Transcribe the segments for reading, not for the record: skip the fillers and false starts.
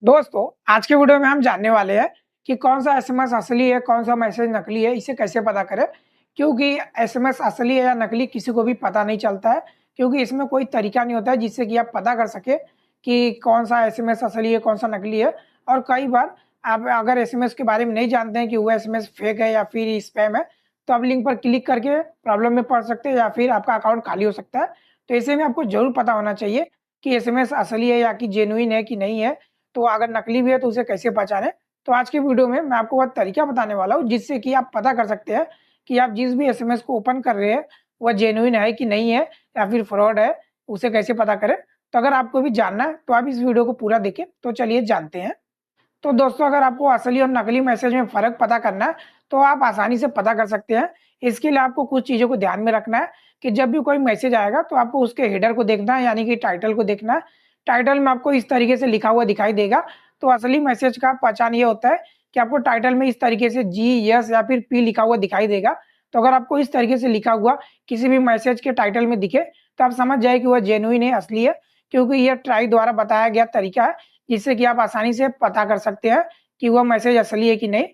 दोस्तों, आज के वीडियो में हम जानने वाले हैं कि कौन सा एसएमएस असली है, कौन सा मैसेज नकली है, इसे कैसे पता करें। क्योंकि एसएमएस असली है या नकली किसी को भी पता नहीं चलता है, क्योंकि इसमें कोई तरीका नहीं होता है जिससे कि आप पता कर सके कि कौन सा एसएमएस असली है, कौन सा नकली है। और कई बार आप अगर एसएमएस के बारे में नहीं जानते हैं कि वो एसएमएस फेक है या फिर स्पैम है, तो आप लिंक पर क्लिक करके प्रॉब्लम में पड़ सकते हैं या फिर आपका अकाउंट खाली हो सकता है। तो ऐसे में आपको ज़रूर पता होना चाहिए कि एसएमएस असली है या कि जेनुइन है कि नहीं है। तो अगर नकली भी है तो उसे कैसे पहचानें? तो आज की वीडियो में मैं आपको वह तरीका बताने वाला हूँ जिससे कि आप पता कर सकते हैं कि आप जिस भी एसएमएस को ओपन कर रहे हैं वह जेन्युइन है कि नहीं है या फिर फ्रॉड है, उसे कैसे पता करें? तो अगर आपको भी जानना है तो आप इस वीडियो को पूरा देखें। तो चलिए जानते हैं। तो दोस्तों, अगर आपको असली और नकली मैसेज में फ़र्क पता करना है, तो आप आसानी से पता कर सकते हैं। इसके लिए आपको कुछ चीज़ों को ध्यान में रखना है कि जब भी कोई मैसेज आएगा तो आपको उसके हेडर को देखना है, यानी कि टाइटल को देखना है। टाइटल में आपको इस तरीके से लिखा हुआ दिखाई देगा। तो असली मैसेज का पहचान ये होता है कि आपको टाइटल में इस तरीके से जी, यस या फिर पी लिखा हुआ दिखाई देगा। तो अगर आपको इस तरीके से लिखा हुआ किसी भी मैसेज के टाइटल में दिखे, तो आप समझ जाइए कि वह जेनुइन है, असली है, क्योंकि यह ट्राई द्वारा बताया गया तरीका है, जिससे कि आप आसानी से पता कर सकते हैं कि वह मैसेज असली है कि नहीं।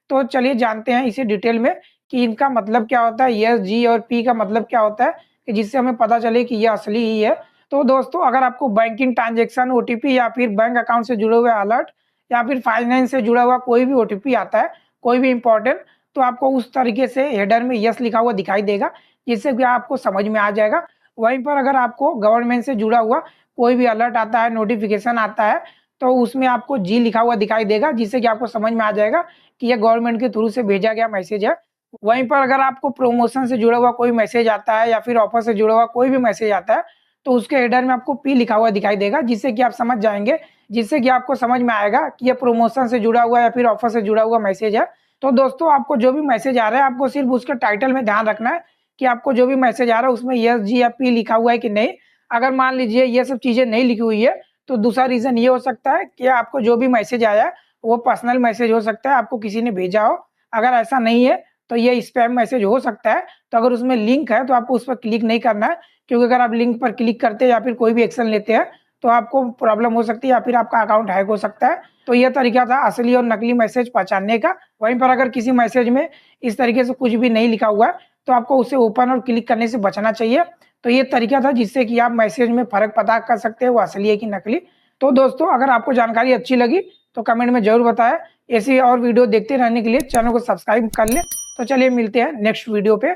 तो चलिए जानते हैं इसे डिटेल में कि इनका मतलब क्या होता है, यस, जी और पी का मतलब क्या होता है, कि जिससे हमें पता चले कि ये असली ही है। तो दोस्तों, अगर आपको बैंकिंग ट्रांज़ैक्शन ओटीपी या फिर बैंक अकाउंट से जुड़े हुए अलर्ट या फिर फाइनेंस से जुड़ा हुआ कोई भी ओटीपी आता है, कोई भी इम्पोर्टेंट, तो आपको उस तरीके से हेडर में यस लिखा हुआ दिखाई देगा, जिससे कि आपको समझ में आ जाएगा। वहीं पर अगर आपको गवर्नमेंट से जुड़ा हुआ कोई भी अलर्ट आता है, नोटिफ़िकेशन आता है, तो उसमें आपको जी लिखा हुआ दिखाई देगा, जिससे कि आपको समझ में आ जाएगा कि ये गवर्नमेंट के थ्रू से भेजा गया मैसेज है। वहीं पर अगर आपको प्रमोशन से जुड़ा हुआ कोई मैसेज आता है या फिर ऑफर से जुड़ा हुआ कोई भी मैसेज आता है, तो उसके हेडर में आपको पी लिखा हुआ दिखाई देगा, जिससे कि आप समझ जाएँगे, जिससे कि आपको समझ में आएगा कि ये प्रमोशन से जुड़ा हुआ या फिर ऑफर से जुड़ा हुआ मैसेज है। तो दोस्तों, आपको जो भी मैसेज आ रहा है, आपको सिर्फ़ उसके टाइटल में ध्यान रखना है कि आपको जो भी मैसेज आ रहा है उसमें यस, जी या पी लिखा हुआ है कि नहीं। अगर मान लीजिए ये सब चीज़ें नहीं लिखी हुई है, तो दूसरा रीज़न ये हो सकता है कि आपको जो भी मैसेज आया है, वो पर्सनल मैसेज हो सकता है, आपको किसी ने भेजा हो। अगर ऐसा नहीं है, तो ये स्पैम मैसेज हो सकता है। तो अगर उसमें लिंक है, तो आपको उस पर क्लिक नहीं करना है, क्योंकि अगर आप लिंक पर क्लिक करते हैं या फिर कोई भी एक्शन लेते हैं, तो आपको प्रॉब्लम हो सकती है या फिर आपका अकाउंट हैक हो सकता है। तो ये तरीका था असली और नकली मैसेज पहचानने का। वहीं पर अगर किसी मैसेज में इस तरीके से कुछ भी नहीं लिखा हुआ है, तो आपको उसे ओपन और क्लिक करने से बचना चाहिए। तो ये तरीका था जिससे कि आप मैसेज में फ़र्क पता कर सकते हैं, वो असली है कि नकली। तो दोस्तों, अगर आपको जानकारी अच्छी लगी तो कमेंट में ज़रूर बताएँ। ऐसी और वीडियो देखते रहने के लिए चैनल को सब्सक्राइब कर लें। तो चलिए मिलते हैं नेक्स्ट वीडियो पे।